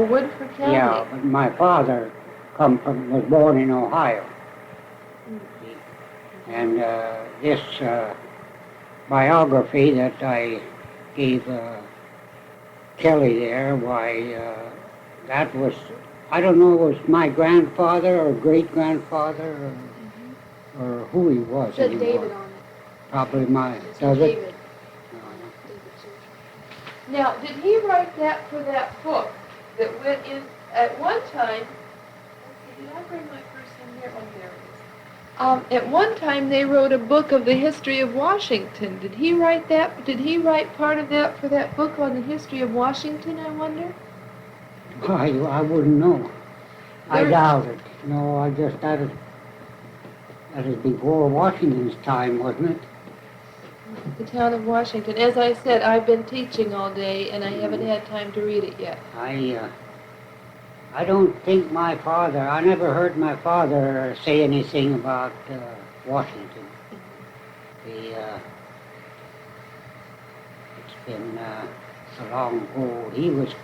Woodford County? Yeah, but my father was born in Ohio. And this biography that I gave Kelly there, why, that was, I don't know, it was my grandfather or great-grandfather or who he was It said anymore. David on it. Probably my, It does said it? David. David Zuercher. Now, did he write that for that book that went in at one time? Did I bring my first one here? Oh, there it is. At one time, they wrote a book of the history of Washington. Did he write that? Did he write part of that for that book on the history of Washington, I wonder? I wouldn't know. I doubt it. No, I just, that is before Washington's time, wasn't it? The town of Washington. As I said, I've been teaching all day, and I haven't had time to read it yet. I don't think my father, I never heard my father say anything about Washington. It's been so long ago. He was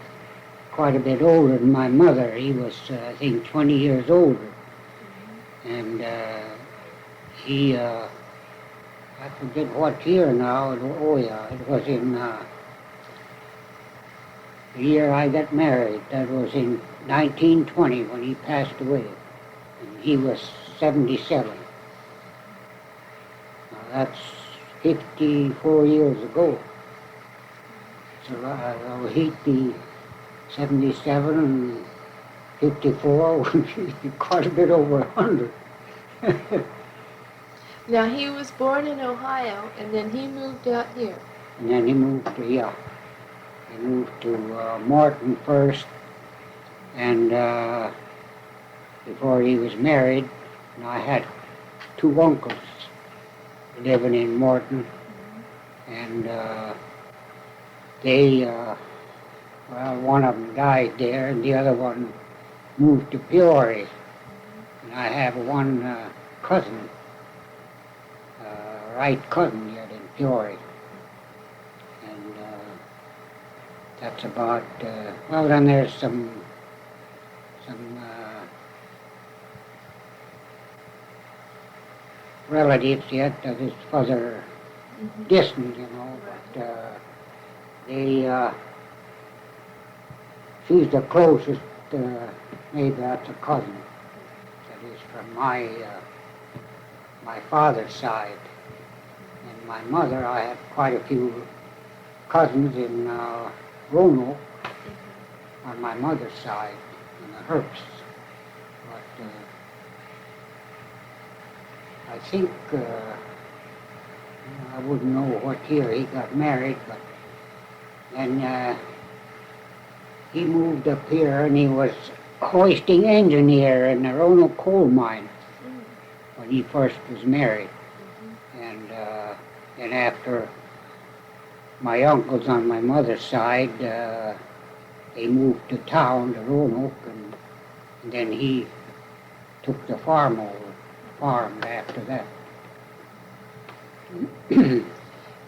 quite a bit older than my mother. He was, I think, 20 years older. And I forget what year now. Oh yeah, it was in the year I got married. That was in 1920 when he passed away. And he was 77. Now that's 54 years ago. So he'd be 77 and 54 would be quite a bit over 100. Now, he was born in Ohio, and then he moved out here. And then he moved to Morton first, and before he was married, and I had two uncles living in Morton, and they, well, one of them died there, and the other one moved to Peoria. And I have one cousin, right cousin yet in Peoria. And that's about, well, then there's some relatives yet that is further distant, you know, but she's the closest, maybe that's a cousin. That is from my father's side. And my mother, I had quite a few cousins in Roanoke on my mother's side, in the Herbsts. But I think, I wouldn't know what year he got married, but then he moved up here and he was hoisting engineer in the Roanoke coal mine when he first was married. And then after my uncles on my mother's side, they moved to town, to Roanoke, and then he took the farm farmed after that.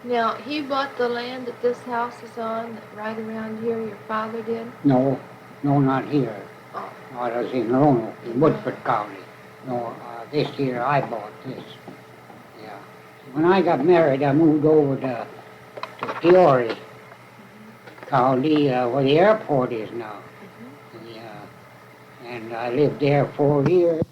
Now, he bought the land that this house is on, right around here, your father did? No, not here. Oh. No, it was in Roanoke, in Woodford County. No, this year I bought this. Yeah. When I got married, I moved over to Peoria County, where the airport is now. And I lived there 4 years.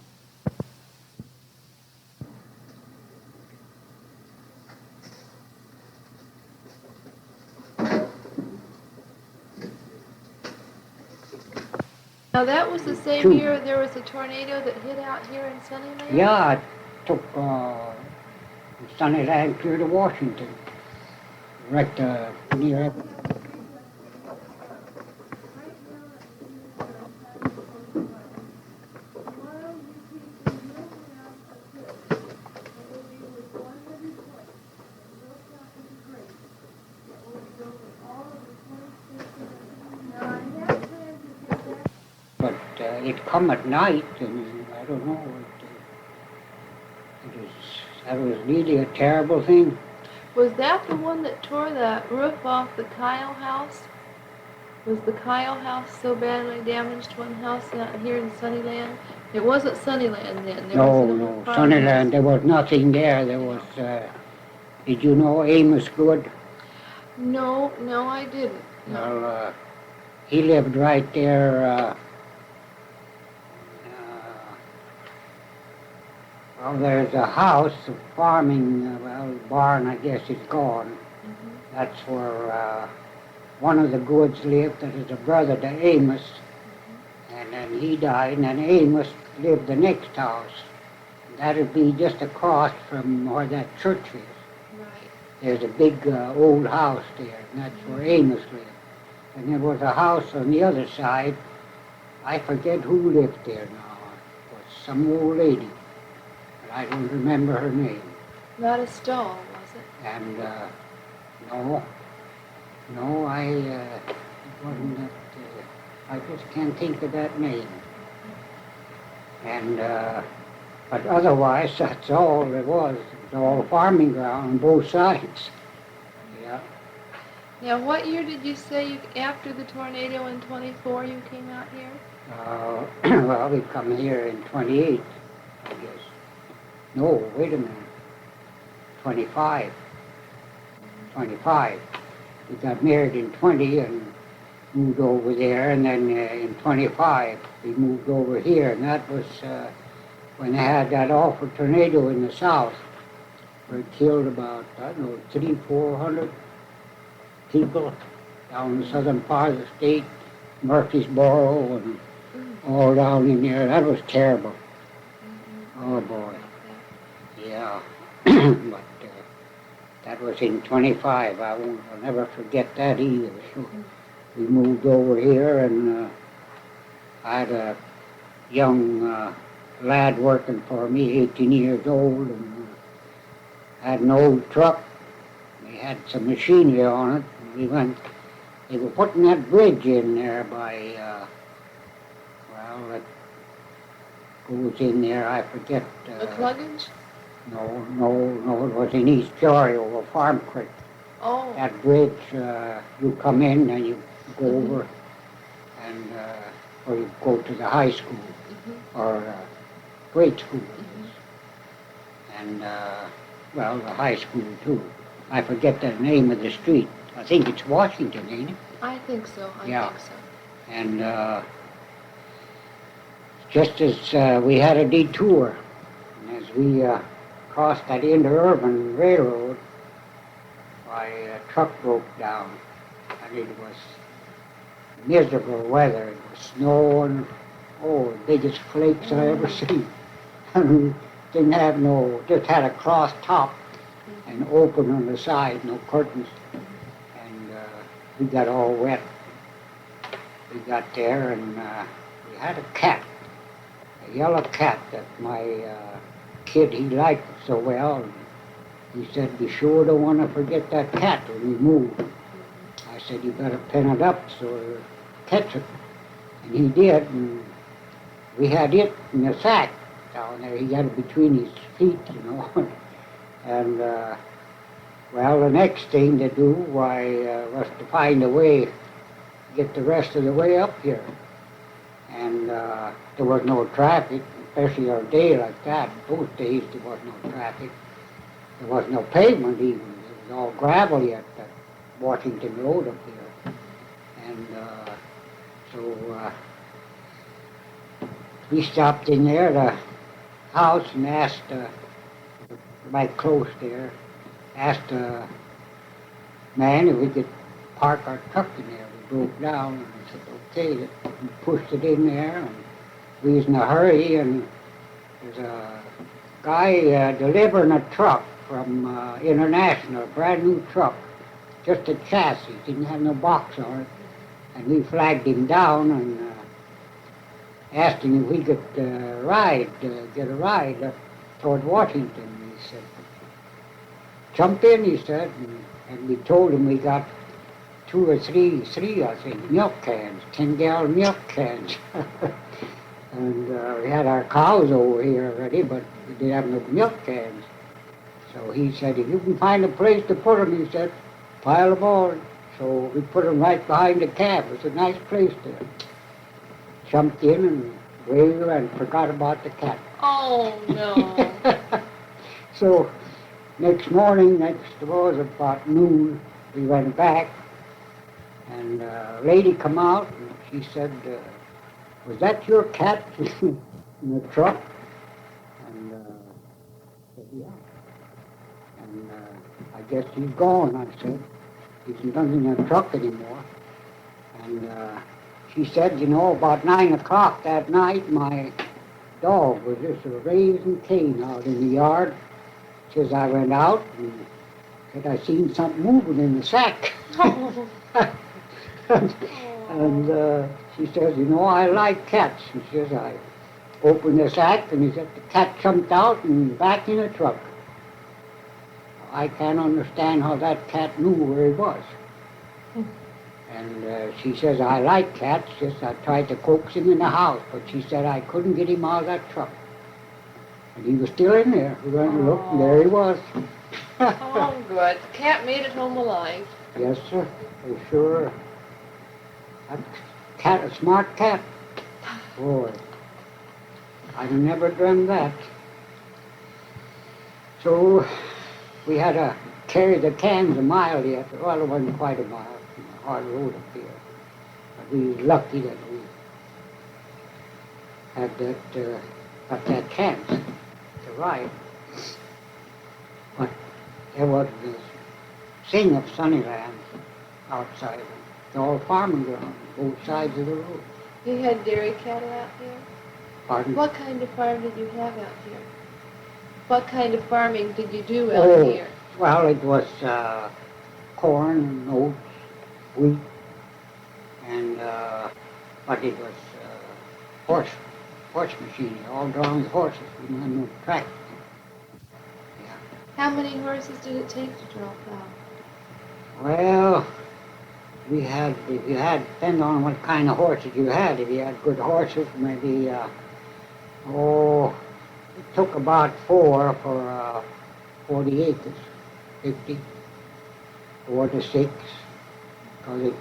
Now, that was the same year there was a tornado that hit out here in Sunnyland? Yeah, it took Sunnyland clear to Washington. Right near. It come at night, and I don't know. That was really a terrible thing. Was that the one that tore the roof off the Kyle house? Was the Kyle house so badly damaged, one house out here in Sunnyland? It wasn't Sunnyland then. There No, was an no, old farmhouse. Sunnyland, there was nothing there. There was, did you know Amos Good? No, no, I didn't. No. Well, he lived right there, well, there's a house, a farming, well, barn, I guess, is gone. Mm-hmm. That's where one of the Goods lived. That is a brother to Amos. Mm-hmm. And then he died, and then Amos lived the next house. That'd be just across from where that church is. Right. There's a big old house there, and that's where Amos lived. And there was a house on the other side. I forget who lived there now. It was some old lady, but I don't remember her name. Not a stall, was it? And no, it wasn't that. I just can't think of that name. And but otherwise, that's all it was. It was all farming ground on both sides. Yeah. Now, what year did you say after the tornado in 24 you came out here? Well, we come here in 28, I guess. No, wait a minute. 25. 25. We got married in 20 and moved over there, and then in 25 we moved over here, and that was when they had that awful tornado in the south, where it killed about, I don't know, 300-400 people down the southern part of the state, Murfreesboro and all down in there. That was terrible. Oh boy. Yeah. But that was in 25. I'll never forget that either. So we moved over here, and I had a young lad working for me, 18 years old, and had an old truck. We had some machinery on it. And they were putting that bridge in there by, well, it goes in there, I forget. A Cluggage? No, it was in East Peoria over Farm Creek. Oh. That bridge, you come in and you go over, and or you go to the high school, or grade school. And, well, the high school too. I forget the name of the street. I think it's Washington, ain't it? I think so. I think so. And just as we had a detour, and as we crossed that interurban railroad, my truck broke down, and it was miserable weather. It was snowing, the biggest flakes I ever seen. And we didn't have just had a cross top and open on the side, no curtains. And we got all wet. We got there, and we had a cat, a yellow cat that my kid, he liked so well. He said, "We sure don't want to forget that cat when we move." I said, "You better pin it up so it'll catch it." And he did, and we had it in a sack down there. He got it between his feet, And, well, the next thing to do was to find a way to get the rest of the way up here. And there was no traffic, especially on a day like that. Those days there was no traffic. There was no pavement even. It was all gravel at that Washington Road up here. And so we stopped in there at a house and asked, right close there, asked the man if we could park our truck in there. We broke down, and he said, "Okay." We pushed it in there, and we was in a hurry, and there's a guy delivering a truck from International, a brand new truck, just a chassis, didn't have no box on it. And we flagged him down and asked him if we could get a ride up toward Washington. He said, "Jump in," he said, and we told him we got two or three, I think, milk cans, 10-gallon milk cans. And we had our cows over here already, but we didn't have no milk cans. So he said, "If you can find a place to put them," he said, "pile them all, So we put him right behind the cab. It was a nice place there. Jumped in and waved and forgot about the cat. Oh, no. So next morning, was about noon, we went back, and a lady come out, and she said, was that your cat in the truck? And I said, yeah. And I guess he's gone, I said. He's not in the truck anymore. And she said, you know, about 9 o'clock that night, my dog was just raising cane out in the yard. Says I went out and said I seen something moving in the sack. and she says, you know, I like cats. She says, I opened the sack and he said the cat jumped out and back in the truck. I can't understand how that cat knew where he was. And she says, I like cats. Just I tried to coax him in the house, but she said I couldn't get him out of that truck. And he was still in there. We went and looked, and there he was. Oh, good. The cat made it home alive. Yes, sir. For sure. That cat, a smart cat. Boy, I never dreamed that. So we had to carry the cans a mile yet. Well, it wasn't quite a mile. Hard road up here. But we was lucky that we had that, got that chance to ride. But there was this thing of Sunnyland outside. It's all farming ground, both sides of the road. You had dairy cattle out here? Pardon? What kind of farm did you have out here? What kind of farming did you do out here? Well, it was corn and oats, wheat, and but it was horse machinery, all drawn with horses. We didn't have no tractor. Yeah. How many horses did it take to draw plow? Well, if you had, depending on what kind of horses you had. If you had good horses, maybe, it took about 4 for 40 acres, 50, 4 to 6. Because it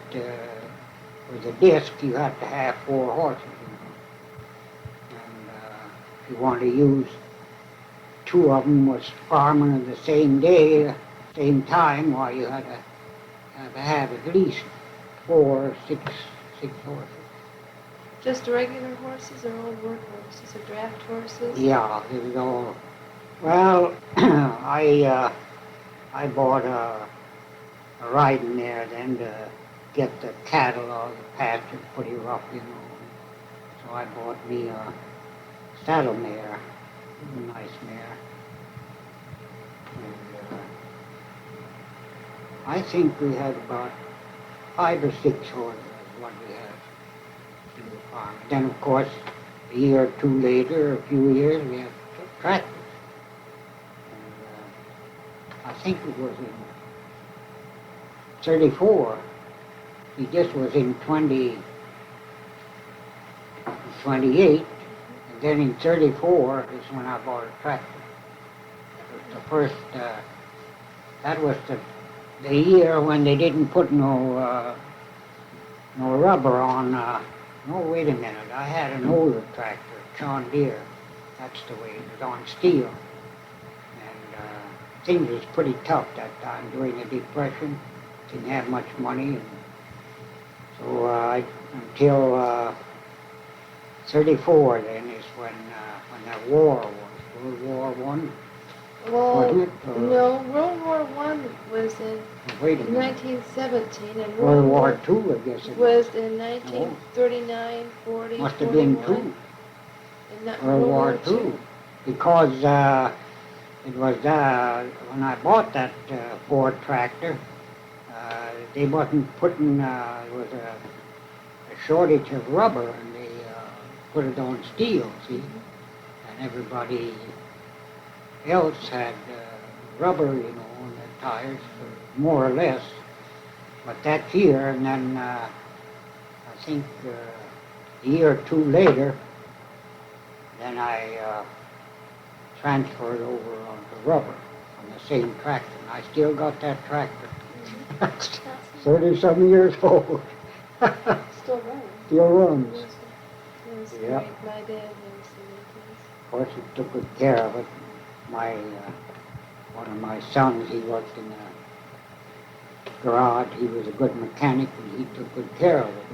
was a disc, you had to have 4 horses, you know. And if you want to use 2 of them was farming on the same day, same time, well, you had to have at least 4 or 6 horses. Just regular horses or old work horses or draft horses? Yeah, it was all. Well, I bought a riding there then to get the cattle out of the pasture pretty rough, you know. So I bought me a saddle mare, a nice mare. And, I think we had about 5 or 6 horses is what we had in the farm. Then, of course, a year or 2 later, a few years, we had tractors. And I think it was in 34. This was in 28, and then in 34 is when I bought a tractor. It was the first, that was the year when they didn't put no rubber on, no, wait a minute, I had an older tractor, John Deere. That's the way, it was on steel. And things was pretty tough that time during the Depression. Didn't have much money, and so until 34 then is when that war was, World War I. Well, wasn't it? no, World War I was in Wait a minute. 1917, and World War II, I guess it was in 1939, 40, must have 41. been 2. And not World War II. Because it was when I bought that Ford tractor, they wasn't putting, there was a shortage of rubber, and they put it on steel, see? And everybody else had rubber, you know, on their tires, more or less. But that year, and then I think a year or 2 later, then I transferred over onto rubber on the same tractor. And I still got that tractor. 30-some years old. Still running. Still runs. It was Yeah. great. My dad knows the Of course, he took good care of it. One of my sons, he worked in a garage. He was a good mechanic, and he took good care of it.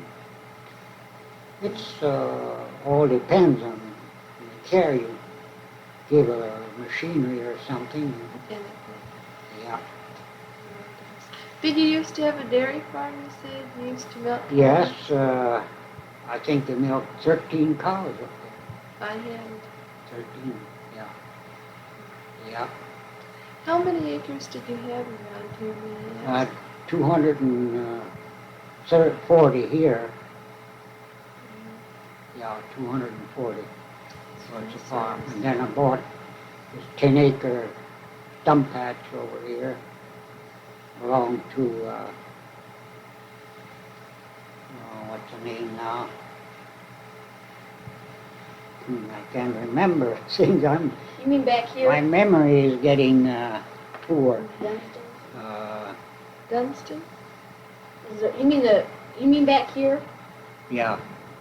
It's all depends on the care you give a machinery or something. Yeah. Did you used to have a dairy farm, you said? You used to milk cows? Yes, I think they milked 13 cows up there. I had. 13, yeah. Yeah. How many acres did you have around here, may I ask? 240 here. Yeah, 240. So it's a farm. And then I bought this 10-acre stump patch over here. Belonged to, what's the name now? I can't remember. Things You mean back here? my memory is getting poor. Dunstan? Dunstan? You mean back here? Yeah,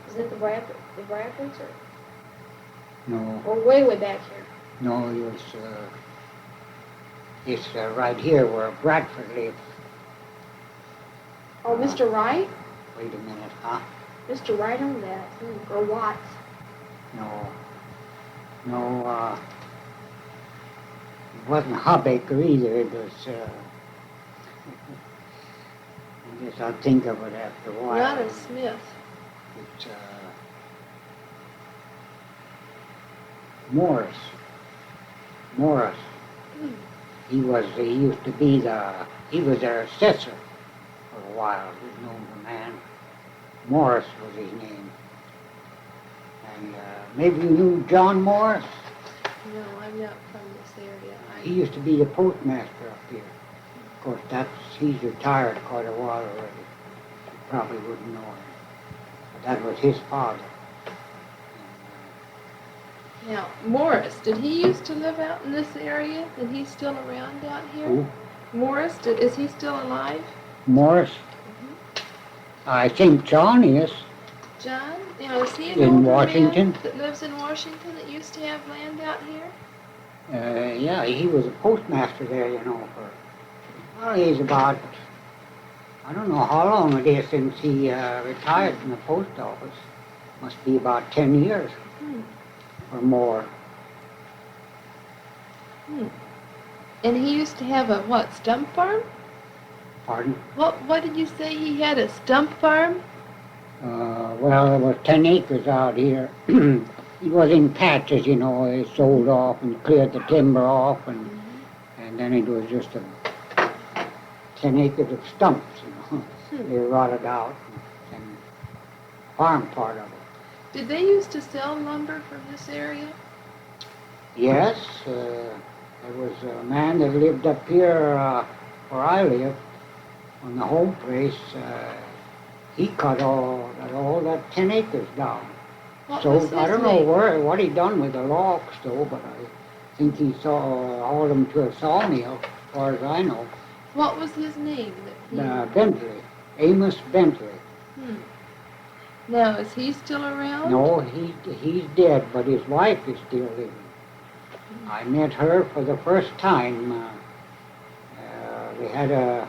Is it the Bradfords no, or way back here? no, it's right here where Bradford lives. Oh, Mr. Wright? Wait a minute, huh? Mr. Wright owned that. Or Watts. No, it wasn't Hubbaker either. It was, I guess I'll think of it after a while. Not a Smith. It's Morris. Hmm. He used to be he was their assessor for a while. He known the man. Morris was his name. And maybe you knew John Morris? No, I'm not from this area. He used to be the postmaster up here. Of course, he's retired quite a while already. You probably wouldn't know him. But that was his father. Now, Morris, did he used to live out in this area? And he's still around out here? Who? Morris, is he still alive? Morris? I think John is. John? Now, is he an In older Washington? man that lives in Washington that used to have land out here? Yeah, he was a postmaster there, well, he's about, I don't know how long it is since he retired from the post office. Must be about 10 years or more. And he used to have a, what, stump farm? Pardon? What did you say he had, a stump farm? Well, there was 10 acres out here. It was in patches, He sold off and cleared the timber off, and then it was just 10 acres of stumps, They rotted out and farmed part of it. Did they used to sell lumber from this area? Yes, there was a man that lived up here where I live, on the home place. He cut all that 10 acres down. What So was his I don't know name? what he done with the logs though, but I think he hauled them to a sawmill, as far as I know. What was his name? That Bentley, Amos Bentley. Now, is he still around? No, he's dead, but his wife is still living. I met her for the first time. We had a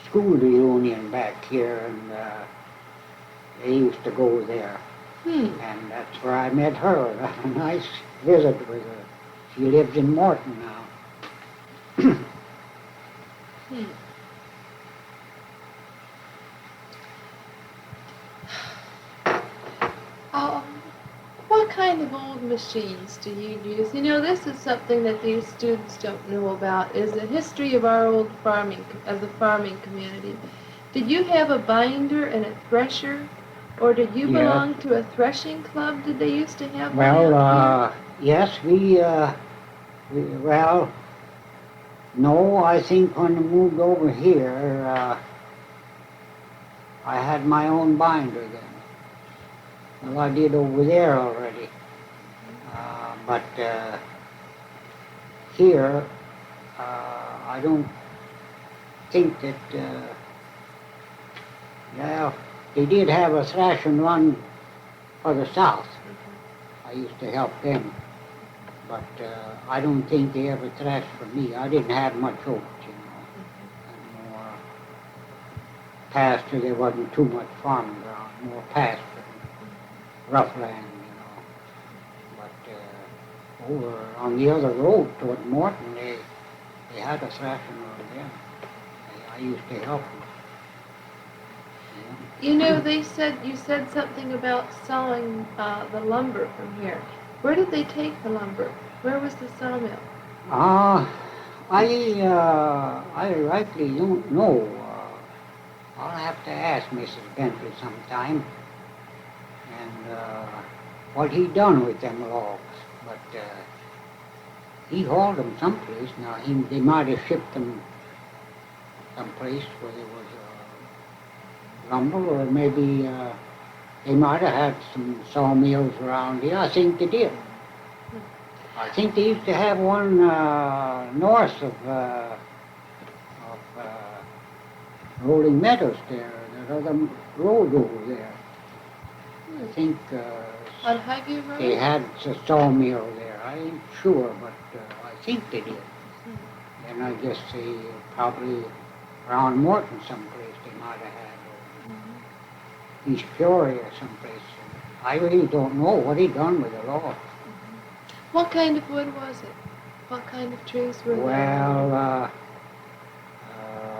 school reunion back here, and they used to go there. And that's where I met her. A nice visit with her. She lives in Morton now. What kind of old machines do you use? This is something that these students don't know about, is the history of our old farming community. Did you have a binder and a thresher? Or did you belong to a threshing club? Did they used to have one out yes, no, I think when I moved over here, I had my own binder then. Well, I did over there already. But here, I don't think that Yeah, they did have a thrashing run for the south. I used to help them. But I don't think they ever thrashed for me. I didn't have much oats, you know. And more pasture. There wasn't too much farming ground. More pasture, rough land, you know. But over on the other road toward Morton, they had a thrashing run then. I used to help them. You know, you said something about selling the lumber from here. Where did they take the lumber? Where was the sawmill? I rightly don't know. I'll have to ask Mrs. Bentley sometime and what he done with them logs. But he hauled them someplace. Now they might have shipped them someplace where there was lumber, or maybe they might have had some sawmills around here. I think they did. I think they used to have one north of Rolling Meadows there, that other road over there. I think On Highview Road? they had a sawmill there. I ain't sure, but I think they did. And I guess they probably around Morton someplace they might have had, or East Peoria someplace. I really don't know what he done with the log. What kind of wood was it? What kind of trees were there? Well,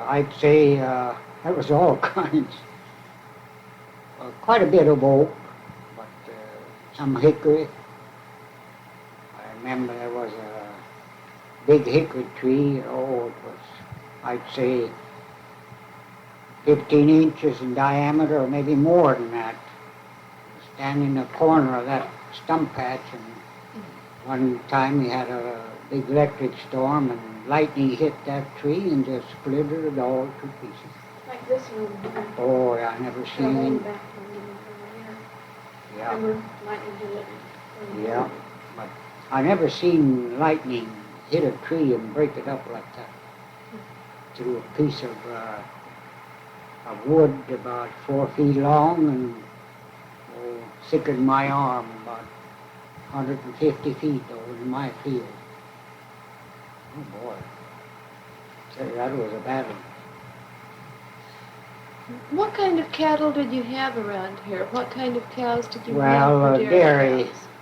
I'd say there was all kinds. Quite a bit of oak, but some hickory. I remember there was a big hickory tree. Oh, it was, I'd say, 15 inches in diameter, or maybe more than that. Standing in the corner of that stump patch, and one time we had a big electric storm, and lightning hit that tree and just split it all to pieces. Like this one here. Oh, I never The seen. whole back one over here. Yeah, Remember, lightning hit it. yeah, but I never seen lightning hit a tree and break it up like that. Through a piece of wood about 4 feet long and thicker than my arm, about 150 feet over in my field. Oh boy, that was a bad one. What kind of cattle did you have around here? What kind of cows did you Well, have for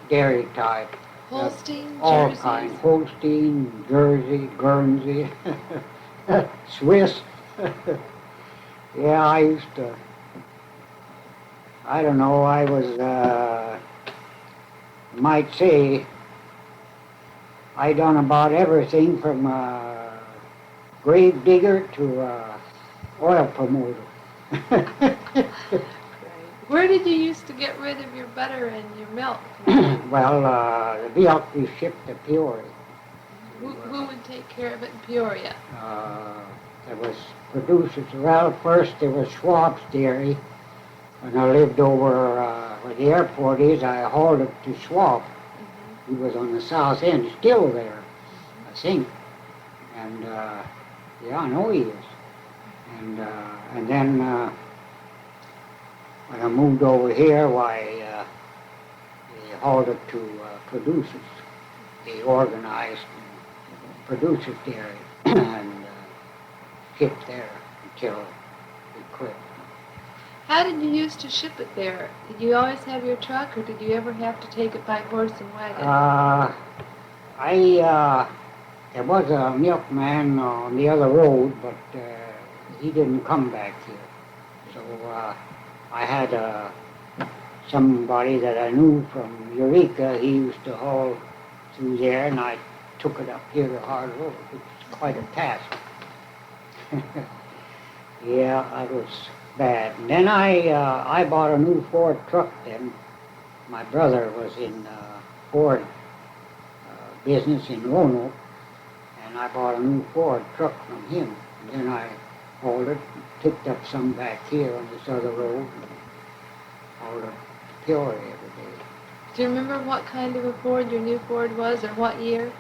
dairy type. Holstein, All Jerseys? kinds, Holstein, Jersey, Guernsey, Swiss. Yeah, I used to, I don't know, I was, might say, I done about everything from grave digger to oil promoter. Where did you used to get rid of your butter and your milk? Well, the milk we shipped to Peoria. Who would take care of it in Peoria? There was producers. Well, first there was Schwab's Dairy. When I lived over where the airport is, I hauled it to Schwab. He was on the south end, still there, I think. And yeah, I know he is. And then when I moved over here, why they hauled it to producers. They organized producers dairy and shipped there until we quit. How did you used to ship it there? Did you always have your truck, or did you ever have to take it by horse and wagon? There was a milkman on the other road, but he didn't come back here. So I had somebody that I knew from Eureka. He used to haul through there, and I took it up here to Hard Road, which is quite a task. Yeah, that was bad. And then I bought a new Ford truck then. My brother was in Ford business in Roanoke, and I bought a new Ford truck from him. And then I hauled it, picked up some back here on this other road, and hauled it to Peoria every day. Do you remember what kind of a Ford your new Ford was, or what year?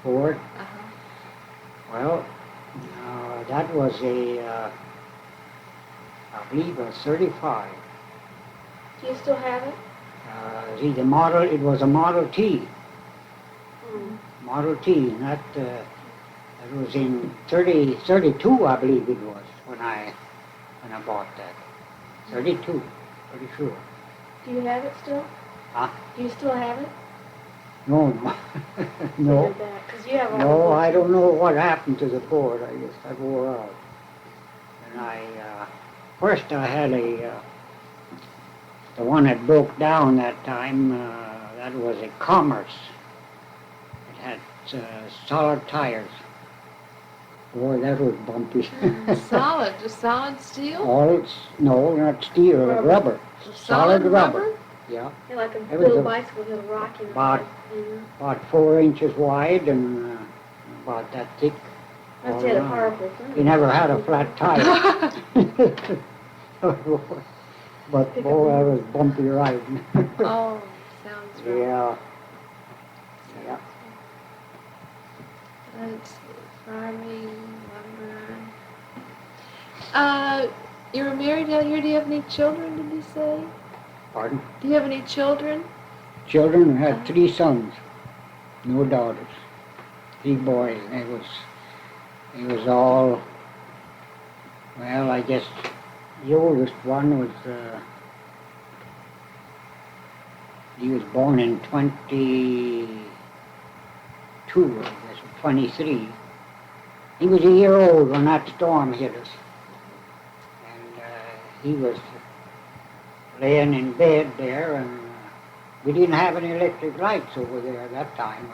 Ford? Uh-huh. Well, that was a I believe it was 35. Do you still have it? It was a Model T. Mm. Model T, not, it was in 32, I believe it was, when I bought that. 32, pretty sure. Do you have it still? Huh? Do you still have it? No, no, Because you have all no, the I books. don't know what happened to the board. I guess I wore out. And first I had the one that broke down that time, that was a Commerce. It had solid tires. Boy, that was bumpy. Solid, just solid steel? No, not steel, rubber. Solid rubber. Yeah. Yeah, like a It was little a- bicycle with a rock in it. about- You know? About 4 inches wide and about that thick. Must all have had a around. powerful thing. He never had a flat tire. But boy, that was bumpy riding. Oh, sounds right. Yeah. Yeah. Let's see, farming, lumber. You were married out here. Do you have any children, did you say? Pardon? Do you have any children? Children had 3 sons, no daughters. 3 boys. It was all, well, I guess the oldest one was, he was born in 22, I guess, 23. He was a year old when that storm hit us. And he was laying in bed there, and we didn't have any electric lights over there at that time.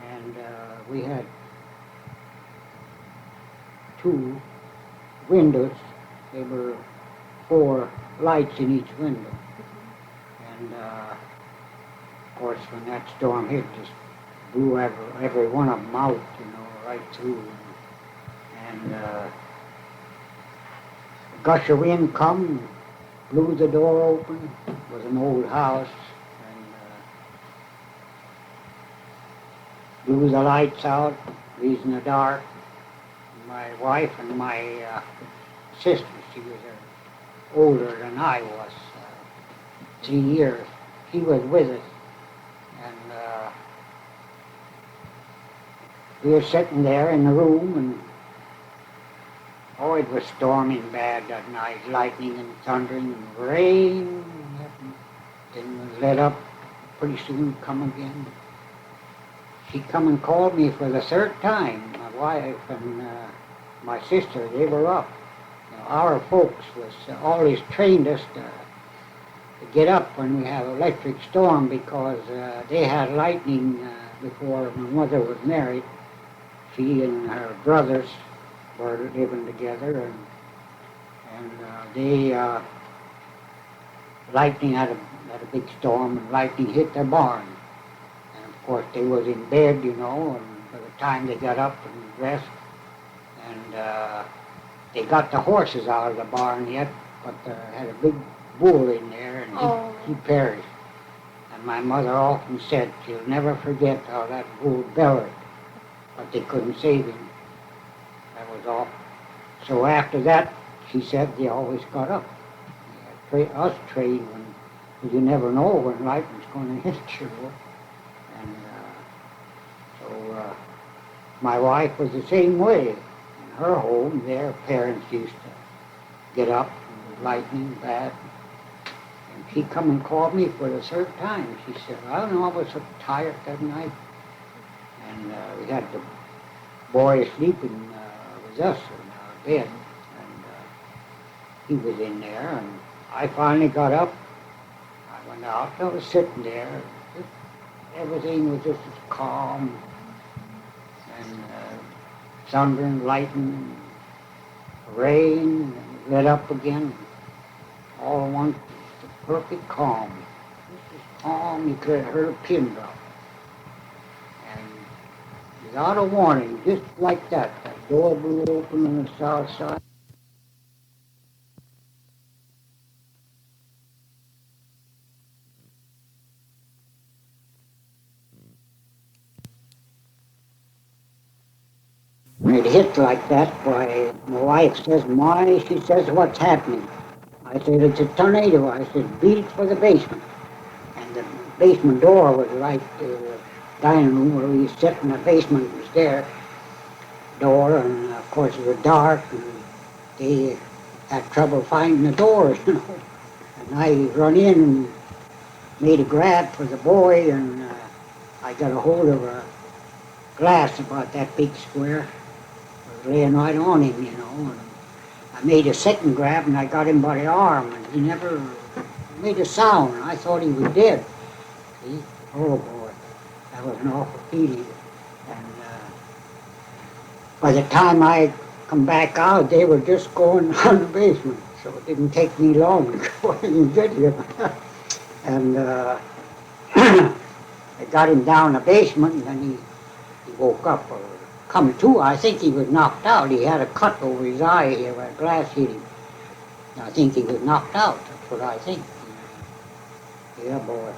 And we had 2 windows. There were 4 lights in each window. And of course, when that storm hit, just blew every one of them out, right through. And a gush of wind come, blew the door open. It was an old house, and blew the lights out, leaves in the dark. My wife and my sister, she was older than I was, 3 years. She was with us, and we were sitting there in the room, and it was storming bad that night, lightning and thundering and rain. Then was let up, pretty soon come again. She come and called me for the 3rd time. My wife and my sister, they were up. Our folks was always trained us to get up when we have electric storm, because they had lightning before my mother was married. She and her brothers were living together, and they lightning had a big storm, and lightning hit their barn. And of course they was in bed, and by the time they got up and dressed, and they got the horses out of the barn yet, but had a big bull in there, and he perished. And my mother often said she'll never forget how that bull bellowed, but they couldn't save him. That was all. So after that, she said they always got up. Us trained because you never know when lightning's going to hit you. And so my wife was the same way. In her home, their parents used to get up and lightning bad. And she come and called me for the 3rd time. She said, I don't know, I was so tired that night. And we had the boy sleeping with us in our bed. And he was in there, and I finally got up. I went out. I was sitting there. Everything was just as calm, and thunder and lightning, rain, and lit up again. All at once, just a perfect calm. Just as calm you could have heard a pin drop. And without a warning, just like that door blew open on the south side. When it hit like that, why, my wife says, "My," she says, "what's happening?" I said, "It's a tornado." I said, "Beat it for the basement." And the basement door was right, the dining room where we sit in the basement was there, door, and of course it was dark, and they had trouble finding the door, you know. And I run in and made a grab for the boy, and I got a hold of a glass about that big square. It was laying right on him, you know. And I made a second grab, and I got him by the arm, and he never made a sound. I thought he was dead. See? Oh boy, that was an awful feeling. And by the time I come back out, they were just going down the basement, so it didn't take me long before you get here. And I got him down the basement, and then he woke up, or come to. I think he was knocked out. He had a cut over his eye here where glass hit him. I think he was knocked out. That's what I think. Yeah, boy.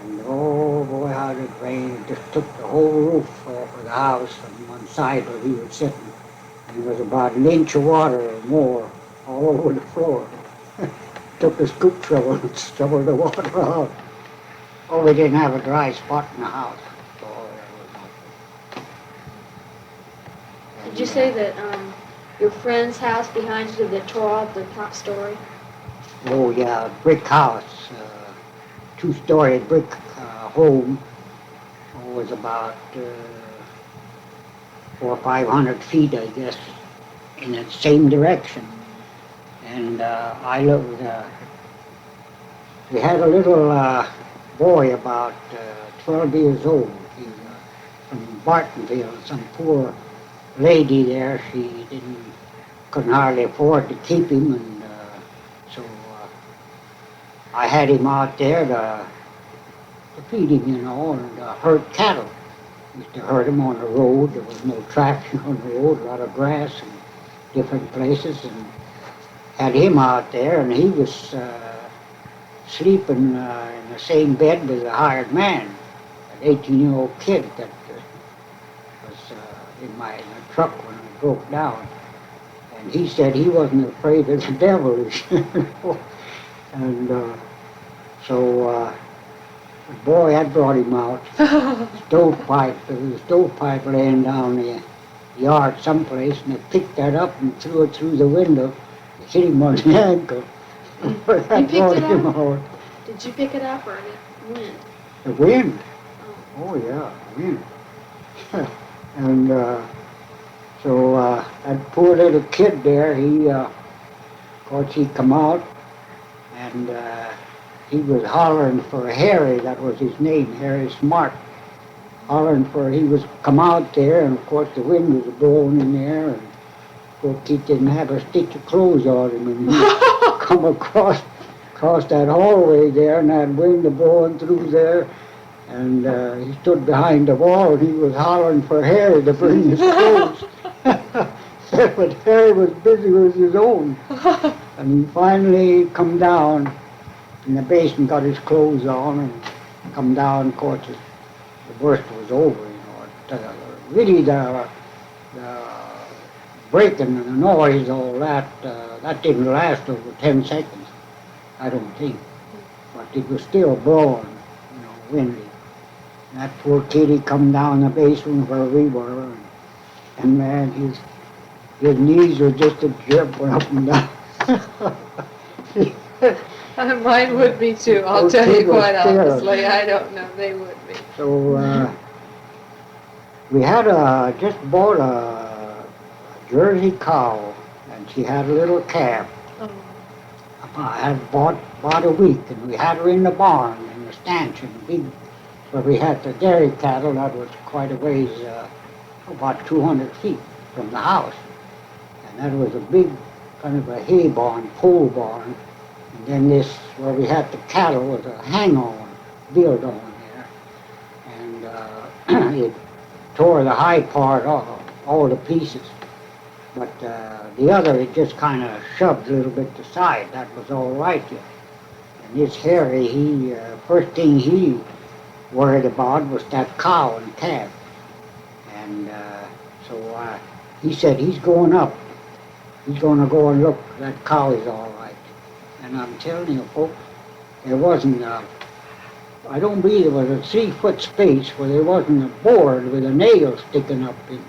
And oh boy, how did it rain. It just took the whole roof off of the house on one side where he was sitting. And there was about an inch of water or more all over the floor. Took a scoop shovel and shoveled the water out. Oh, we didn't have a dry spot in the house. Boy, that was awful. Did you say that your friend's house behind you that tore off the top story? Oh yeah, brick house, two-story brick home. It was about 400 or 500 feet, I guess, in the same direction. And I looked. We had a little boy about 12 years old. He from Bartonville. Some poor lady there. She couldn't hardly afford to keep him, and so I had him out there to feed him, you know, and herd cattle. Used to herd him on the road. There was no traffic on the road, a lot of grass and different places, and had him out there, and he was sleeping in the same bed with a hired man, an 18-year-old kid that was in the truck when I broke down. And he said he wasn't afraid of the devil. And so the boy had brought him out. Stovepipe, there was a stovepipe laying down the yard someplace, and they picked that up and threw it through the window. It hit him on the ankle. That brought him out. Did you pick it up or the wind? The wind. Oh. Oh yeah, wind. And so that poor little kid there, he, of course, he come out, and he was hollering for Harry. That was his name, Harry Smart. Hollering for, he was come out there, and of course the wind was blowing in there, and poor kid didn't have a stitch of clothes on him, and he come across that hallway there, and that wind blowing through there, and he stood behind the wall, and he was hollering for Harry to bring his clothes. But Harry was busy with his own. And he finally come down in the basement, got his clothes on, and come down. Of course, the worst was over, you know. Really, the breaking and the noise, all that, that didn't last over 10 seconds, I don't think. But it was still blowing, you know, windy. And that poor kid, he come down the basement where we were, and man, his knees were just a jumping up and down. Mine would be too, I'll tell you quite honestly. I don't know, they would be. So we had just bought a Jersey cow, and she had a little calf. Oh. I had bought about a week, and we had her in the barn, in the stanch, in the big, where we had the dairy cattle. That was quite a ways, about 200 feet from the house. And that was a big kind of a hay barn, pole barn. And then this, where we had the cattle, was a hang-on, built on there. And it tore the high part off, all the pieces. But the other, it just kind of shoved a little bit to the side. That was all right yet. And this Harry, he, first thing he worried about was that cow and calf. And he said he's going up. He's going to go and look. That cow is all right. And I'm telling you, folks, there wasn't I don't believe it was a 3-foot space where there wasn't a board with a nail sticking up in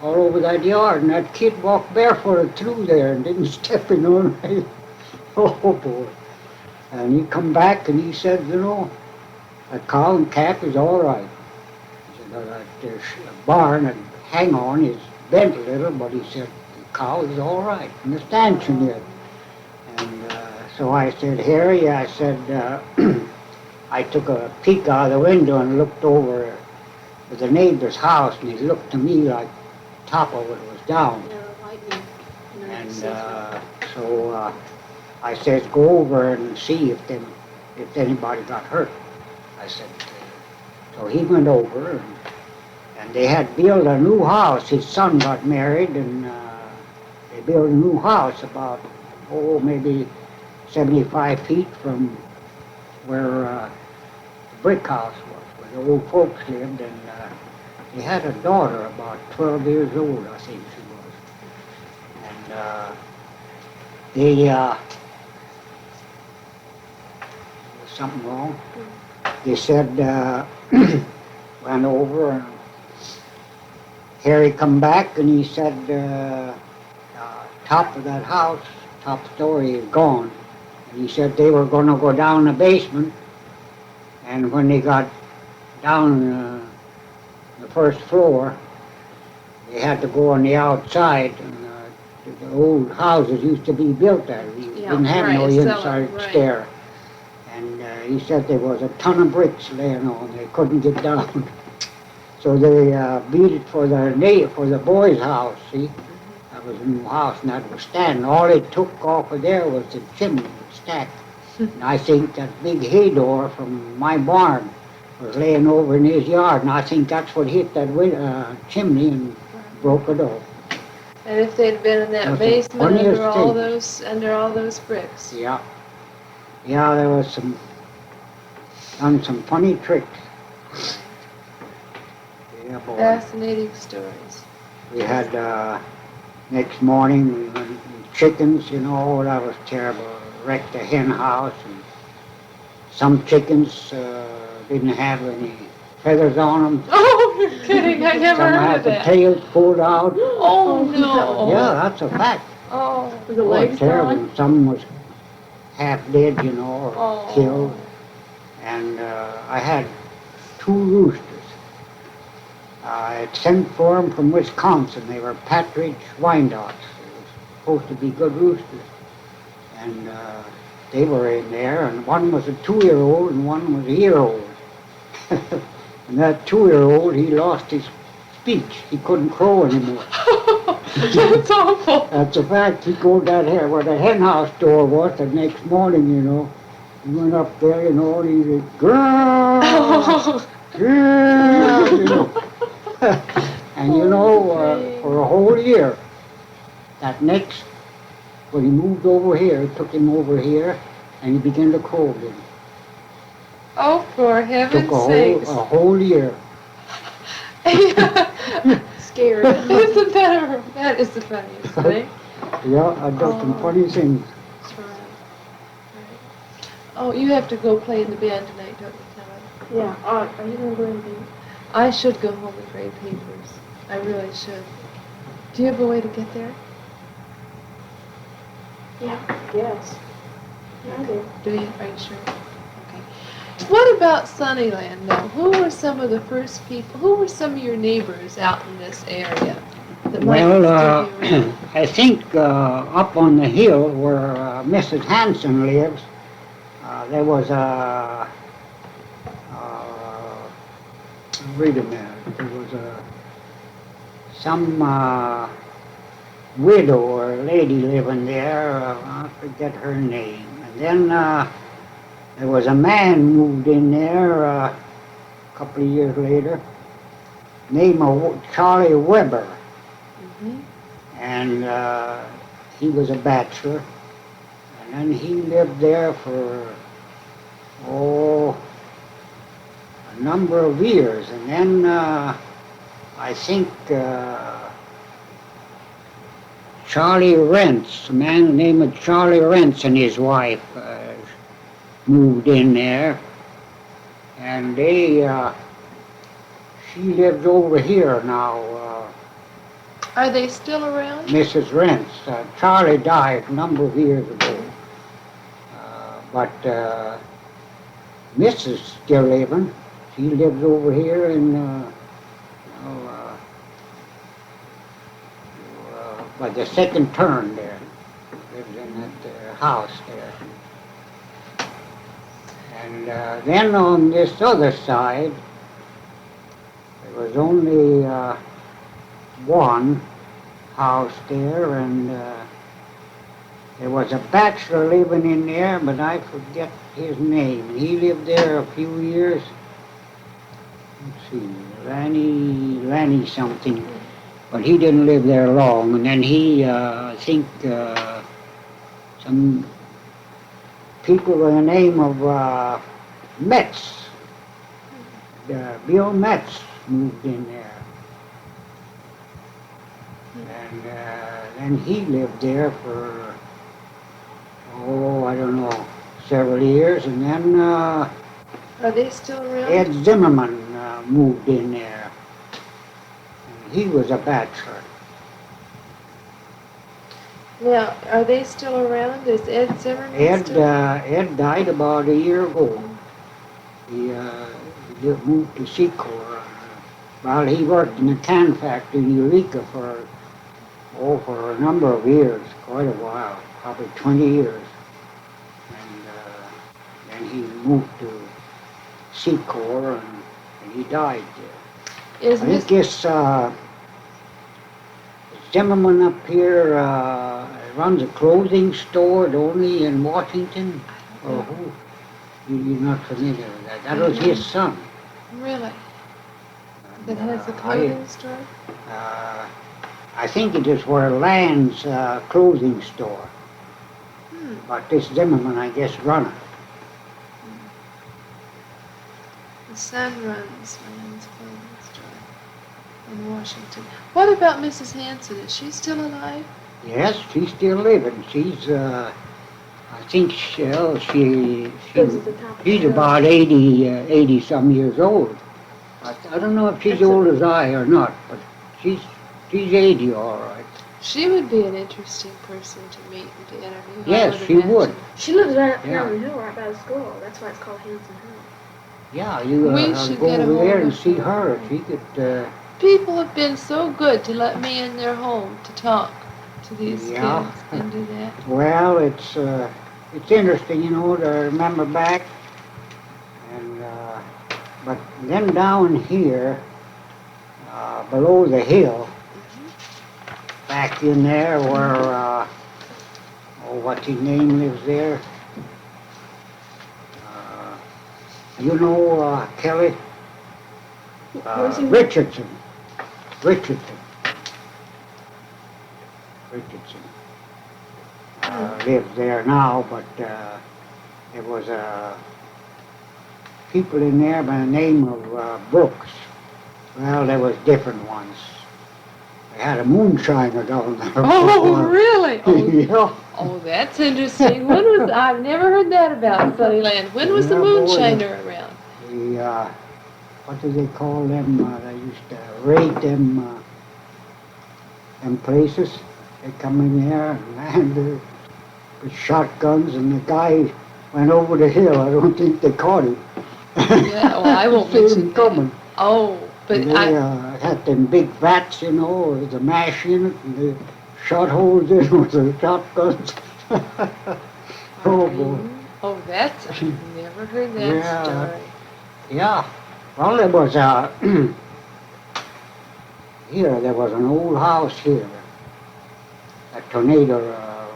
all over that yard. And that kid walked barefooted through there and didn't step in on it. Oh, boy. And he come back and he said, you know, that cow and calf is all right. He said, there's a barn and hang on is bent a little, but he said, the cow is all right in the stanchion yet. And so I said, Harry, I said, I took a peek out of the window and looked over at the neighbor's house, and it looked to me like the top of it was down. And so I says, go over and see if anybody got hurt. I said, so he went over, and they had built a new house. His son got married, and they built a new house about, maybe 75 feet from where the brick house was, where the old folks lived, and they had a daughter about 12 years old, I think she was. And they, there was something wrong. They said, went over, and Harry come back, and he said, top of that house, top story is gone. And he said they were going to go down the basement, and when they got down the first floor, they had to go on the outside. And the old houses used to be built there. You didn't have no inside stair. And he said there was a ton of bricks laying on. They couldn't get down. So they beat it for the boys' house, see? That was a new house, and that was standing. All they took off of there was the chimney stack. And I think that big hay door from my barn was laying over in his yard, and I think that's what hit that chimney and broke it off. And if they'd been in that basement under all those bricks. Yeah. Yeah, there was done some funny tricks. Yeah, boy. Fascinating stories. We had, next morning, we went with chickens, you know, that was terrible. Wrecked the hen house, and some chickens didn't have any feathers on them. Oh, you're kidding, I never Some heard had of the that. tails pulled out. Oh, no. Yeah, that's a fact. Oh, Was the legs terrible. gone? Some was half dead, you know, or Oh. killed. And I had 2 roosters. I had sent for them from Wisconsin. They were Partridge Wyandottes. They were supposed to be good roosters. And they were in there, and one was a 2-year-old and one was a year-old. And that 2-year-old, he lost his speech. He couldn't crow anymore. that's awful. That's a fact. He go down here where the hen house door was the next morning, you know. He went up there, you know, and he said, girl, girl, you know. And you know, for a whole year, that next, when he moved over here, it took him over here, and he began to crow again. Oh, for heaven's Took sakes. a whole year. Scared. That is the funniest thing. Yeah, I done some funny things. That's right. Oh, you have to go play in the band tonight, don't you, Tom? Yeah. Are you going to go in the I should go home and grade papers. I really should. Do you have a way to get there? Yeah. Yes. I do. Do you? Are you sure? Okay. What about Sunnyland, though? Who were some of the first people, who were some of your neighbors out in this area? That might Well, still be around? I think up on the hill where Mrs. Hanson lives, there was wait a minute, there was some widow or lady living there, I forget her name. And then there was a man moved in there a couple of years later, named Charlie Weber. Mhm. And he was a bachelor, and then he lived there for a number of years, and then I think Charlie Rentz, a man named Charlie Rentz and his wife moved in there. And she lives over here now, Are they still around? Mrs. Rentz. Charlie died a number of years ago. But Mrs. still living. She lives over here in, by the second turn there. Lives in that house there. And then on this other side, there was only one house there, and there was a bachelor living in there, but I forget his name. He lived there a few years. Let's see, Lanny something. But he didn't live there long, and then he, I think, some people by the name of Metz, Bill Metz moved in there. And then he lived there for, I don't know, several years, and then Are they still around? Ed Zimmerman moved in there. And he was a bachelor. Now, are they still around? Is Ed Zimmerman still? Ed died about a year ago. He moved to Secor. Well, he worked in a can factory in Eureka for a number of years, quite a while, probably 20 years. And then he moved to Secor, and he died there. Is I think this Zimmerman up here runs a clothing store, don't he, in Washington? Or who? You're not familiar with that. That was his son. Really? That And, has a clothing store? I think it is where Land's clothing store. But this Zimmerman, I guess, run it. The son runs Land's clothing store in Washington. What about Mrs. Hanson? Is she still alive? Yes, she's still living. She's, I think Goes at the top of the she's hill. about 80 some years old. I don't know if she's That's a- old as I or not, but she's 80 all right. She would be an interesting person to meet and to interview. I Yes, she imagine. would. She lives right up Yeah. down the hill right by the school. That's why it's called Hanson Hill. Yeah, you We go should get a over hold there of and see her. her. If she could, People have been so good to let me in their home to talk to these Yeah. kids and do that. well, it's interesting, you know, to remember back. And but then down here, below the hill, back in there where, what's his name lives there? You know Kelly? Where's he? Richardson. Lives there now, but there was people in there by the name of Brooks. Well, there was different ones. They had a moonshiner down there. Oh, really? Oh, Yeah. oh, that's interesting. When was I've never heard that about Sunnyland. When was the Yeah, boy, moonshiner around? The what do they call them? They used to raid them places. They come in there and land with shotguns, and the guy went over the hill. I don't think they caught him. Yeah, well, I won't See mention him that. coming. Oh, but And they had them big vats, you know, with the mash in it, and they shot holes in with the shotguns. Oh boy. Oh, that's I've never heard that Yeah. story. Yeah. Well, there was here there was an old house here. A tornado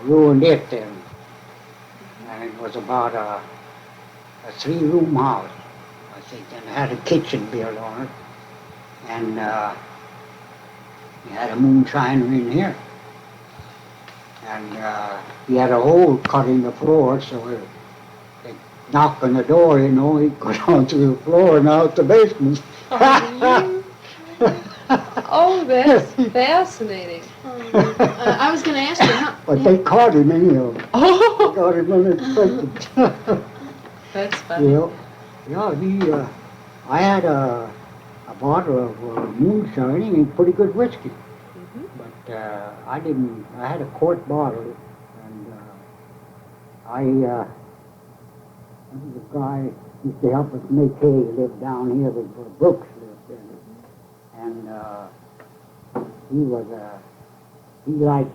ruined it, and it was about a 3-room house, I think, and it had a kitchen built on it, and you had a moonshiner in here, and he had a hole cut in the floor, so they knock on the door, you know, he'd go down through the floor and out the basement. Oh, that's fascinating. I was going to ask you, how, But they caught him anyhow. They Oh, caught him unexpected. that's funny. Yeah, I had a bottle of moonshine and pretty good whiskey. Mhm. But I had a quart bottle, and this is a guy used to help us make hay, lived down here where Brooks lived in. And he liked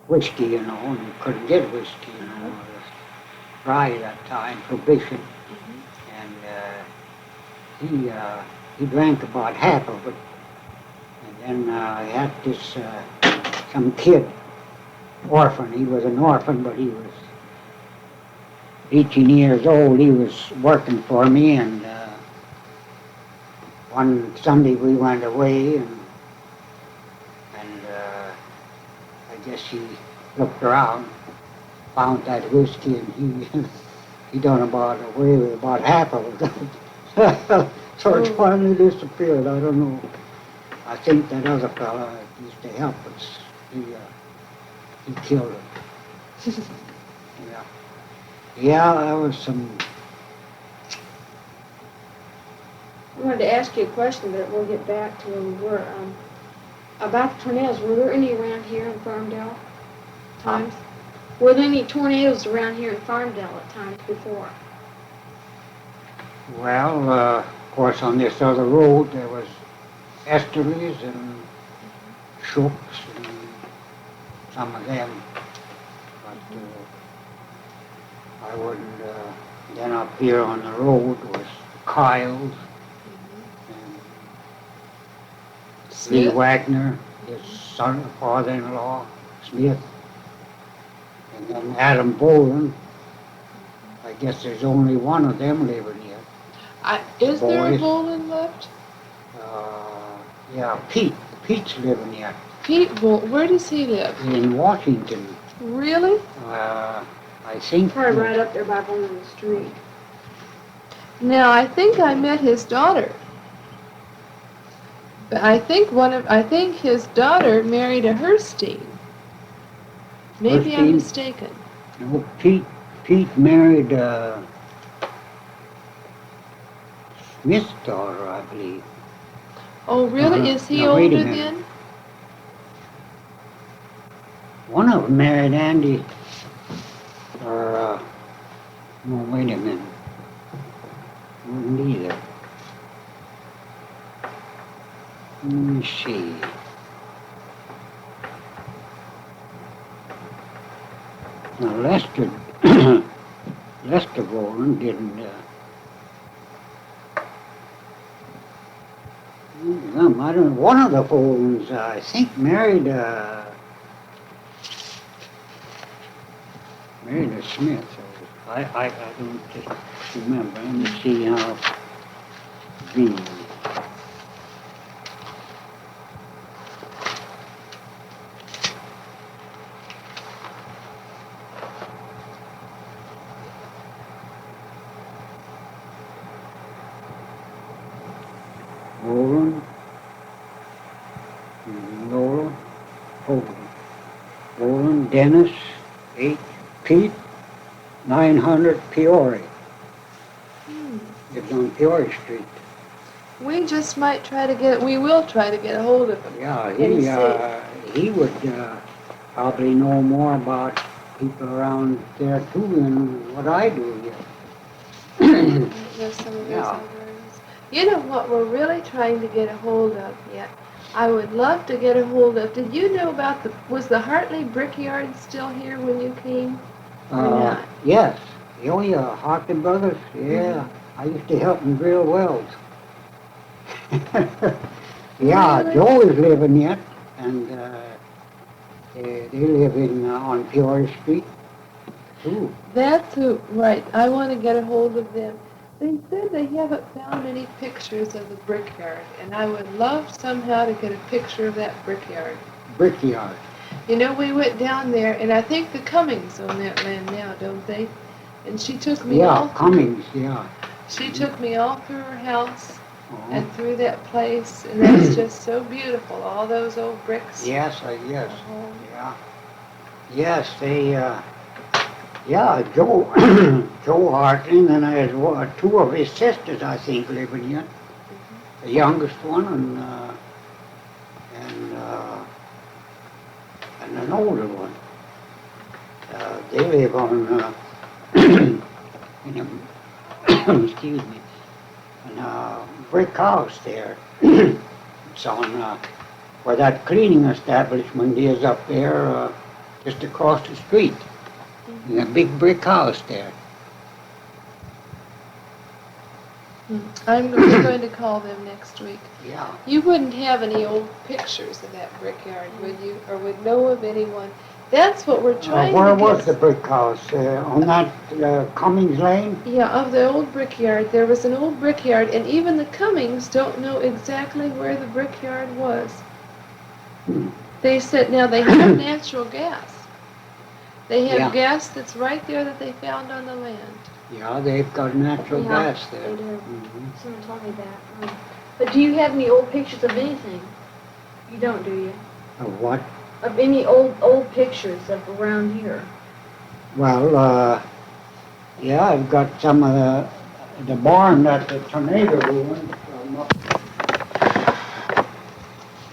whiskey, you know, and you couldn't get whiskey, you know. It was dry that time, prohibition. And he drank about half of it. And then he had this, some kid, orphan. He was an orphan, but he was 18 years old. He was working for me, and one Sunday we went away, and I guess he looked around, found that whiskey, and he done about away with about half of it. So it finally disappeared. I don't know. I think that other fella that used to help us, he killed it. Yeah. Yeah, that was some. I wanted to ask you a question, but we'll get back to where we were. About the tornadoes, were there any around here in Farmdale times? Were there any tornadoes around here in Farmdale at times before? Well, of course, on this other road there was esterlies and shooks and some of them, but I wouldn't. Then up here on the road was Kyle's and Lee Smith? Wagner, his son, father-in-law, Smith, and then Adam Boland. I guess there's only one of them living here. Is there a Boys. Boland left? Yeah, Pete's living here Pete Boland, where does he live? in Washington. Really? I think. Probably right up there by Bowman Street. Now, I think I met his daughter. But I think his daughter married a Herstein. Maybe I'm Herstein? mistaken. No, Pete married Smith's daughter, I believe. Oh, really? Is he Now, wait a older minute. then? One of them married Andy. No, wait a minute. Wouldn't either. Let me see. Now Lester, Lester Boland didn't. I don't know. One of the Bolands, I think, married a Smith. So I don't just remember. Let me see how. B. Boland, Lola, Hogan, Boland, Dennis, H. Pete, 900 Peoria. Lives on Peoria Street. We just might try to get, we will try to get a hold of him. Yeah, he would probably know more about people around there too than what I do here. There's some of those Yeah. other areas. You know what we're really trying to get a hold of yet? I would love to get a hold of, did you know about was the Hartley Brickyard still here when you came? Or not? Yes. Oh yeah, Hartley Brothers, yeah. I used to help them drill wells. Yeah, Really? Joe is living yet, and they live on Peoria Street too. That's who, right, I want to get a hold of them. They said they haven't found any pictures of the brickyard, and I would love somehow to get a picture of that brickyard. Brickyard. You know, we went down there, and I think the Cummings own that land now, don't they? And she took me all Yeah, through, Cummings, yeah. she took me all through her house, Oh. and through that place, and that's just so beautiful, all those old bricks. Yes, yes, Oh. yeah. Yes, they, yeah, Joe, Joe Hartling and I had two of his sisters, I think, living here. The youngest one and an older one. They live on, in a, excuse me, in a brick house there. It's on, where that cleaning establishment is up there, just across the street. In a big brick house there. We're going to call them next week. Yeah. You wouldn't have any old pictures of that brickyard, would you? Or would know of anyone? That's what we're trying Where to was get. the brick house? On that Cummings Lane? Yeah, of the old brickyard. There was an old brickyard, and even the Cummings don't know exactly where the brickyard was. They said, now they have natural gas. They have Yeah. gas that's right there that they found on the land. Yeah, they've got natural Yeah, gas there. they do. Mhm. Someone told me that. But do you have any old pictures of anything? You don't, do you? Of what? Of any old pictures of around here? Well, yeah, I've got some of the barn that the tornado ruined.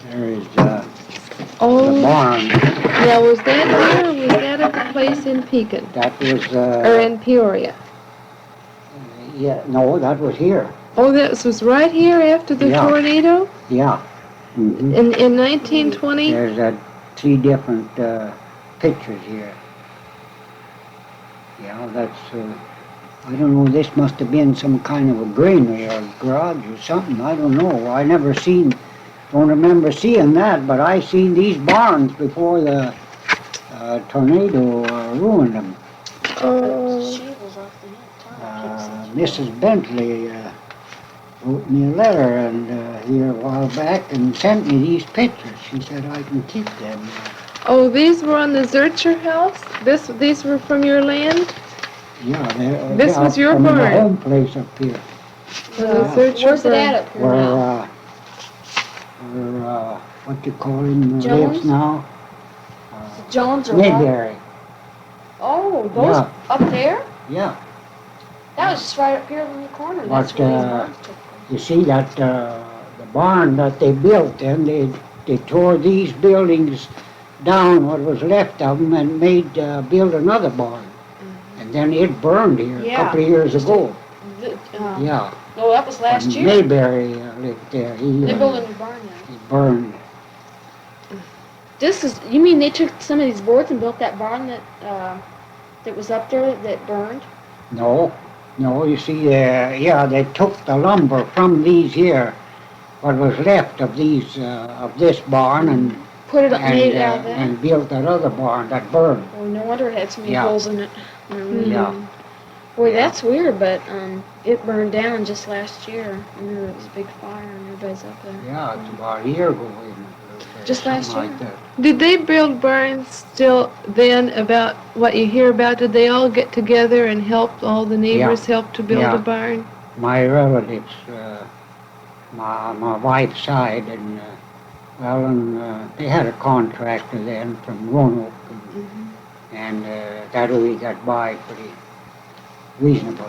There is the Oh, barn. now was that here or was that at the place in Pekin? That was, Or in Peoria? yeah, no, that was here. Oh, this was right here after the Yeah. tornado? Yeah. Mhm. In 1920? There's three different pictures here. Yeah, that's, I don't know, this must have been some kind of a granary or garage or something, I don't know. Don't remember seeing that, but I seen these barns before the tornado ruined them. Oh, Shingles off the net. Mrs. Bentley wrote me a letter and here a while back and sent me these pictures. She said I can keep them. oh, these were on the Zuercher house? These were from your land? Yeah, they're This was your from the barn? home place up here. On the Zuercher Where's it barn. at up here now? Where what you call him lives Jones? now? Jones or what? Mayberry. Oh, those Yeah. up there? Yeah. That was just right up here in the corner. That's But, where these barns took place. You see that the barn that they built then, they tore these buildings down, what was left of them, and made build another barn. And then it burned here a Yeah. couple of years ago. Yeah. No, that was last year. Mayberry lived there. They built a new barn now. He burned. You mean they took some of these boards and built that barn that was up there that burned? No, you see, yeah, they took the lumber from these here, what was left of these, of this barn and Put it up, made it out of that? and built that other barn that burned. Oh, no wonder it had so many Yeah. holes in it. Yeah. Boy, Yeah. that's weird, but it burned down just last year. I remember it was a big fire and everybody's up there. Yeah, it's about a year ago, isn't it? Just last Something year. like that. Did they build barns still then about what you hear about? Did they all get together and help, all the neighbors help to build Yeah. a barn? My relatives, my wife's side, and they had a contractor then from Roanoke, and that way we got by pretty reasonable,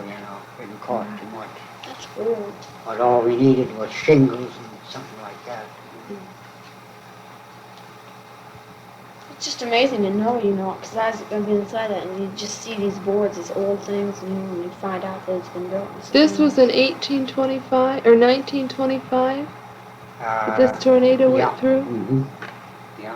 didn't cost too much. That's cool. But all we needed was shingles and something like that. It's just amazing to know, because I've been inside that and you just see these boards, these old things, and you find out that it's been built. This was in 1825 or 1925 that this tornado yeah. went through? Mm-hmm. Yeah.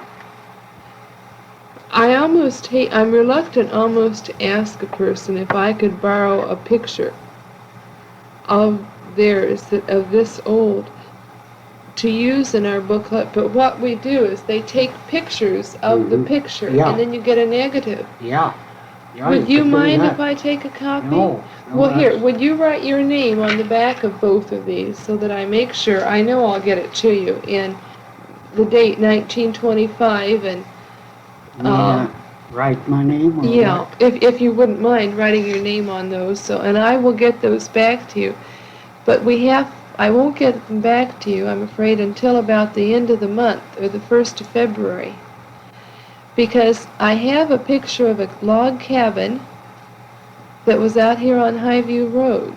I'm reluctant almost to ask a person if I could borrow a picture of theirs of this old to use in our booklet, but what we do is they take pictures of the picture Yeah. and then you get a negative. Yeah. Yeah, Would you could do mind that. if I take a copy? No. Well, here, that's- would you write your name on the back of both of these so that I make sure, I know I'll get it to you, in the date 1925 and, write my name on yeah, if you wouldn't mind writing your name on those, and I will get those back to you. But we have I won't get them back to you, I'm afraid, until about the end of the month or the 1st of February. Because I have a picture of a log cabin that was out here on Highview Road.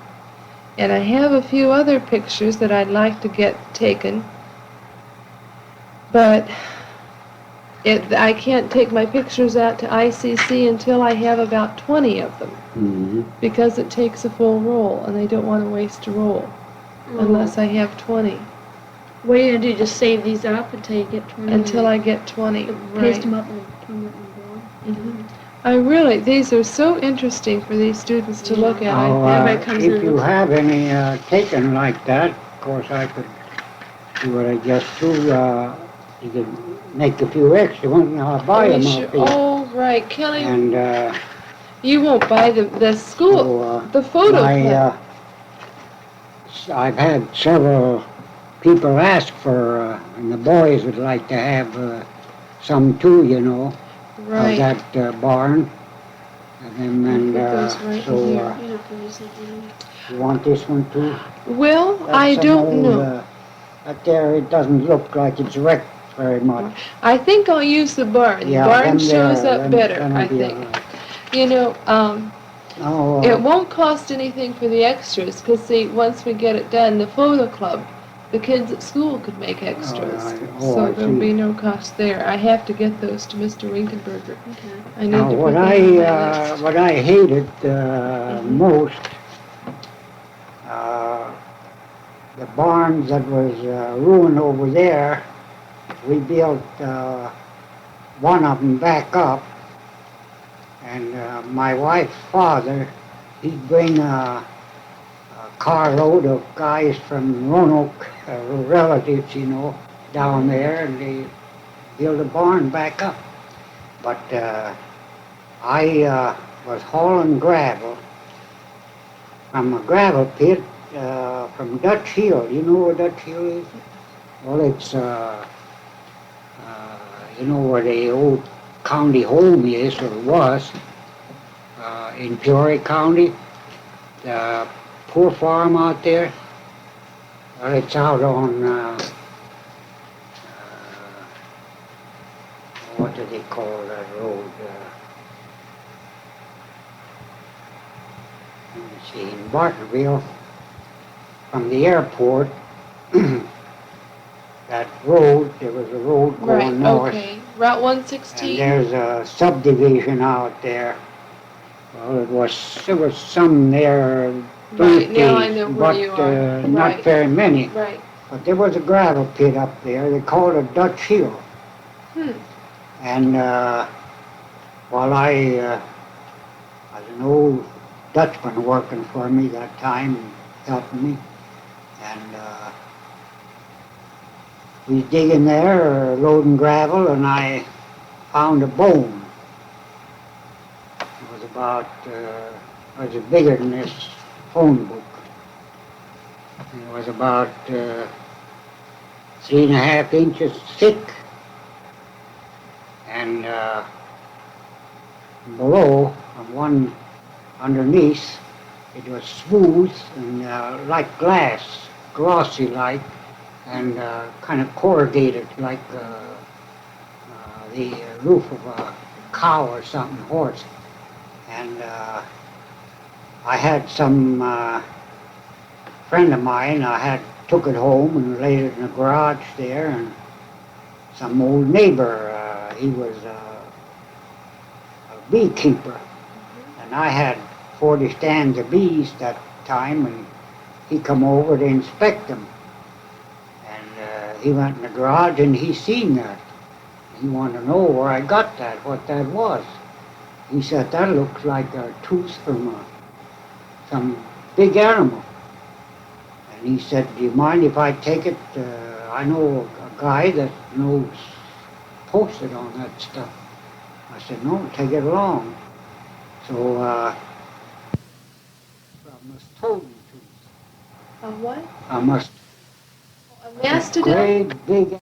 And I have a few other pictures that I'd like to get taken. But I can't take my pictures out to ICC until I have about 20 of them. Mhm. Because it takes a full roll, and they don't want to waste a roll unless I have 20. What are you gonna do, just save these up until you get 20? Until I get 20, Paste right. them up and put them in the Mhm. I really, these are so interesting for these students to look at. Oh, Everybody comes in if and you looks- have any taken like that, of course I could do what I just do. You could make a few extra ones, and I'll buy them up here. Oh, right, Kelly, And you won't buy the school, so, the photo my, clip. I've had several people ask for, and the boys would like to have some too, you know, of Right. that barn. And then, Put those right in so here. You're not gonna use that, you want this one too? Well, That's I some don't old, know. That there, it doesn't look like it's wrecked very much. I think I'll use the barn. The Yeah, barn them shows there, up them- better, them I will be think. all right. You know, No, it won't cost anything for the extras, because see, once we get it done, the photo club, the kids at school could make extras. So I there'll see. be no cost there. I have to get those to Mr. Winkenberger. Okay. I need Now, to put what them on my I, list. what I hated most, the barns that was ruined over there, we built one of them back up, and my wife's father, he'd bring a carload of guys from Roanoke, relatives, you know, down there, and they built a barn back up. But I was hauling gravel from a gravel pit from Dutch Hill. You know where Dutch Hill is? Well, it's, you know where the old county home is, or was, in Peoria County. The poor farm out there. Well, it's out on, what do they call that road? Let me see, in Bartonville, from the airport, that road, there was a road Right, going north. okay. Route And 116? there's a subdivision out there. Well, there was some there Right, these now I days, know where but you are. not Right. very many. Right. But there was a gravel pit up there. They called it Dutch Hill. Hmm. And while I was an old Dutchman working for me that time, helping me, and we was digging there, loading gravel, and I found a bone. It was about, it was bigger than this phone book. It was about 3.5 inches thick, and below, on one underneath, it was smooth and like glass, glossy like, and kind of corrugated like the roof of a cow or something, horse. And I had some friend of mine, I had took it home and laid it in the garage there, and some old neighbor, he was a beekeeper, and I had 40 stands of bees that time, and he come over to inspect them. And he went in the garage and he seen that. He wanted to know where I got that, what that was. He said, that looks like a tooth from some big animal. And he said, do you mind if I take it? I know a guy that knows posted on that stuff. I said, no, take it along. So I must told him A what? to. I must A mastodon? great big